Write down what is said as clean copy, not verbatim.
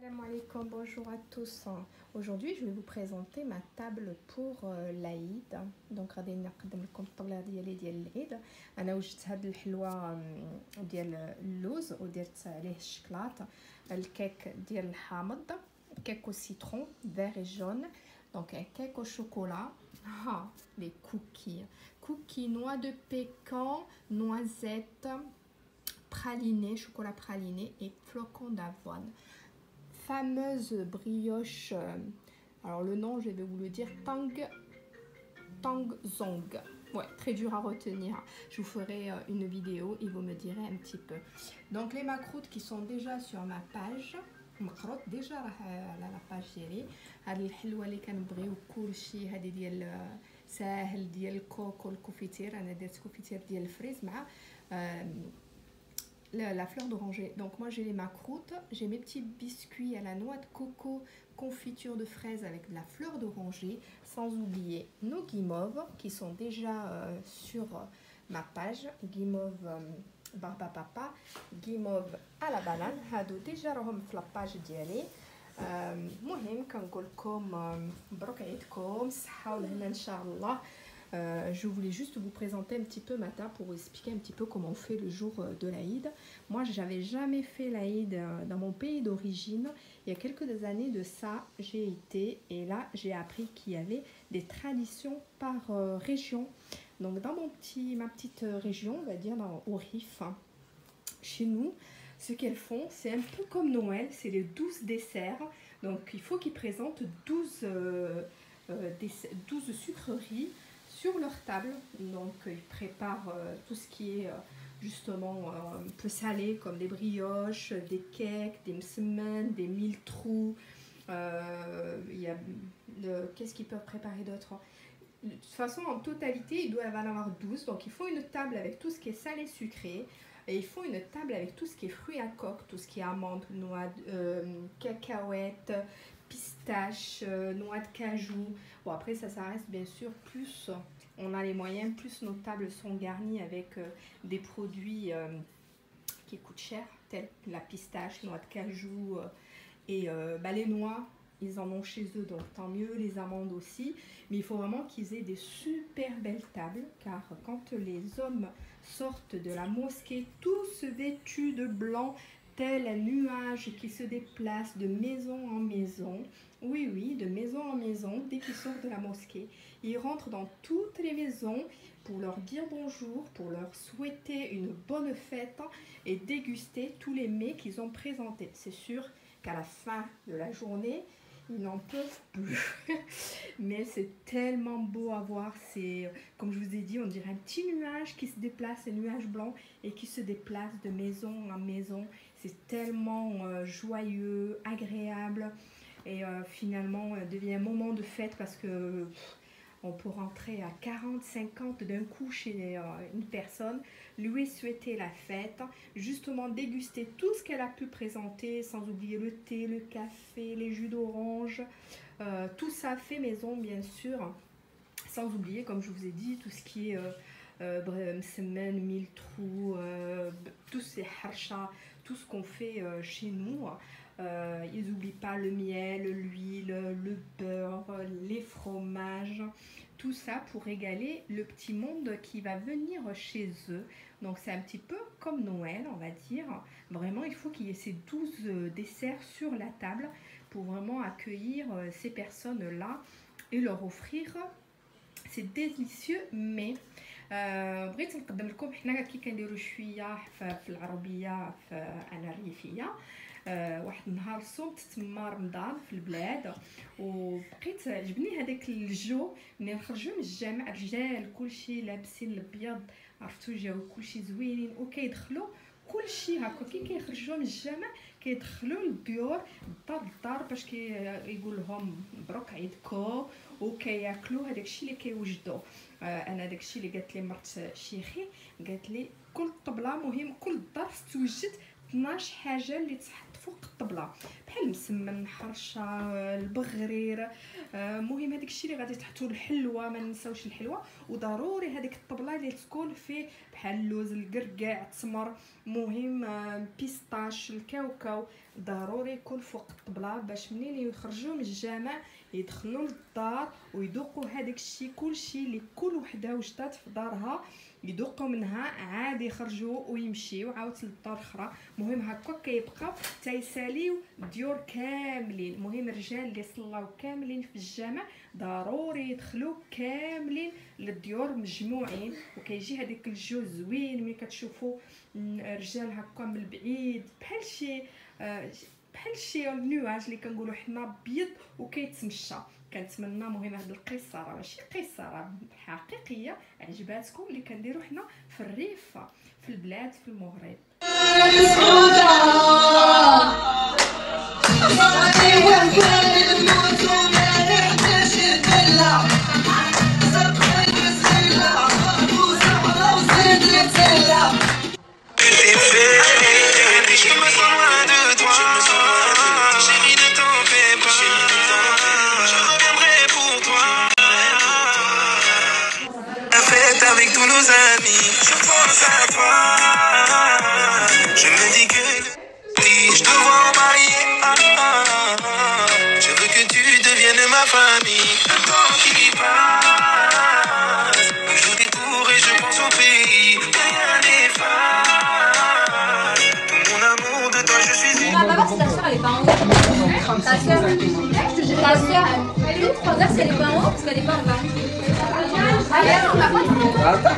Salam alaikum, bonjour à tous. Aujourd'hui, je vais vous présenter ma table pour l'Aïd. Donc غادي نقدم لكم الطبلة ديال العيد. انا وجدت هاد الحلوى ديال اللوز ودرت عليه الشكلاط، الكيك ديال الحامض، كيك au citron vert et jaune. Donc un cake au chocolat. Ah, les cookies noix de pécan, noisettes, praliné, chocolat praliné et flocons d'avoine. Fameuse brioche, alors le nom je vais vous le dire, Tangzong. Ouais, très dur à retenir. Je vous ferai une vidéo et vous me direz un petit peu. Donc les macroutes qui sont déjà sur ma page, مقروط ديجا راه على لاباج ديالي. هاد الحلوه اللي كنبغيو كلشي هادي ديال ساهل ديال الكوكو الكوفيتير. انا درت كوفيتير ديال الفريز مع la fleur d'oranger. Donc moi j'ai les macroutes, j'ai mes petits biscuits à la noix de coco, confiture de fraises avec de la fleur d'oranger, sans oublier nos guimauves qui sont déjà sur ma page. Guimauve barba papa, guimauve à la banane, هادو déjà راهم في لاباج ديالي. المهم كنقول لكم مبروك عيدكم صحة والهنا ان شاء الله. Je voulais juste vous présenter un petit peu ma table pour vous expliquer un petit peu comment on fait le jour de l'Aïd. Moi, j'avais jamais fait l'Aïd dans mon pays d'origine. Il y a quelques années de ça, j'ai été et là, j'ai appris qu'il y avait des traditions par région. Donc, dans ma petite région, on va dire au Rif, hein, chez nous, ce qu'elles font, c'est un peu comme Noël, c'est les 12 desserts. Donc, il faut qu'ils présentent 12 sucreries sur leur table. Donc ils préparent tout ce qui est justement un peu salé comme des brioches, des cakes, des msemen, des mille trous. Qu'est-ce qu'ils peuvent préparer d'autre? De toute façon, en totalité, ils doivent en avoir 12. Donc il faut une table avec tout ce qui est salé sucré. Et il faut une table avec tout ce qui est fruits à coque, tout ce qui est amandes, noix, cacahuètes, pistaches, noix de cajou. Bon, après ça reste bien sûr, plus on a les moyens, plus nos tables sont garnies avec des produits qui coûtent cher, tels que la pistache, noix de cajou et les noix. Ils en ont chez eux, donc tant mieux, les amandes aussi. Mais il faut vraiment qu'ils aient des super belles tables, car quand les hommes sortent de la mosquée, tous vêtus de blanc, tel un nuage qui se déplace de maison en maison. Oui, oui, de maison en maison, dès qu'ils sortent de la mosquée. Ils rentrent dans toutes les maisons pour leur dire bonjour, pour leur souhaiter une bonne fête et déguster tous les mets qu'ils ont présentés. C'est sûr qu'à la fin de la journée, ils n'en peuvent plus. Mais c'est tellement beau à voir. C'est, comme je vous ai dit, on dirait un petit nuage qui se déplace, un nuage blanc, et qui se déplace de maison en maison. C'est tellement joyeux, agréable. Et finalement, devient un moment de fête parce que on peut rentrer à 40, 50 d'un coup chez une personne, lui souhaiter la fête, justement déguster tout ce qu'elle a pu présenter, sans oublier le thé, le café, les jus d'orange, tout ça fait maison bien sûr, sans oublier, comme je vous ai dit, tout ce qui est msemen, mille trous, tous ces harcha, tout ce qu'on fait chez nous. Ils n'oublient pas le miel, l'huile, le beurre, les fromages, tout ça pour régaler le petit monde qui va venir chez eux. Donc c'est un petit peu comme Noël, on va dire. Vraiment, il faut qu'il y ait ces 12 desserts sur la table pour vraiment accueillir ces personnes-là et leur offrir ces délicieux mets. بغيت نقدم لكم حنا كي كنديروا شويه في العربيه انا الريفيه. واحد النهار صومت تما رمضان في البلاد وبقيت عجبني هذاك الجو ملي نخرجوا من الجامع، الرجال كلشي لابسين الابيض، عرفتوا جاو كلشي زوينين وكيدخلوا كلشي هكا كي كيخرجوا من الجامع كيدخلوا للديور الدار للدار باش كيقول لهم مبروك عيدكم وكياكلوا هذاك الشيء اللي كيوجدوا. انا داك الشيء اللي قالت لي مرت شيخي، قالت لي كل طبله مهم كل دار توجد 12 حاجه اللي تحط فوق الطبله بحال مسمن حرشه البغرير. المهم هذاك الشيء اللي غادي تحطوا الحلوه، ما ننساوش الحلوه. وضروري هذيك الطبله اللي تكون فيه بحال اللوز الكركاع التمر، مهم بيستاش الكاوكاو، ضروري يكون فوق الطبله باش منين يخرجوا من الجامع يدخلوا للدار ويذوقوا هذاك الشيء. كلشي اللي كل وحده وجدات في دارها يذوقوا منها عادي يخرجوا ويمشيو عاود للدار اخرى. مهم هكا كيبقاو تيساليو الديور كاملين. مهم الرجال اللي صلاو كاملين في الجامع ضروري يدخلوا كاملين للديور مجموعين، وكيجي هذاك الجو زوين ملي كتشوفوا الرجال هكا من البعيد بحال شي النواج اللي كنقولوا حنا ابيض وكيتمشى. كنتمنى مهم هاد القصه راه ماشي قصه، راه حقيقيه عجباتكم اللي كنديروا حنا في الريف في البلاد في المغرب. Avec tous nos amis, je pense à toi. Je me dis que oui, je te vois en marié. Je veux que tu deviennes ma famille. Le temps qui passe, je joue des tours et je pense au pays. Rien n'efface tout mon amour de toi, je suis une. Papa, si ta soeur elle est pas en haut. Ta soeur, elle est où? Regarde si elle est pas en haut parce qu'elle est pas en bas. Allez, on va pas.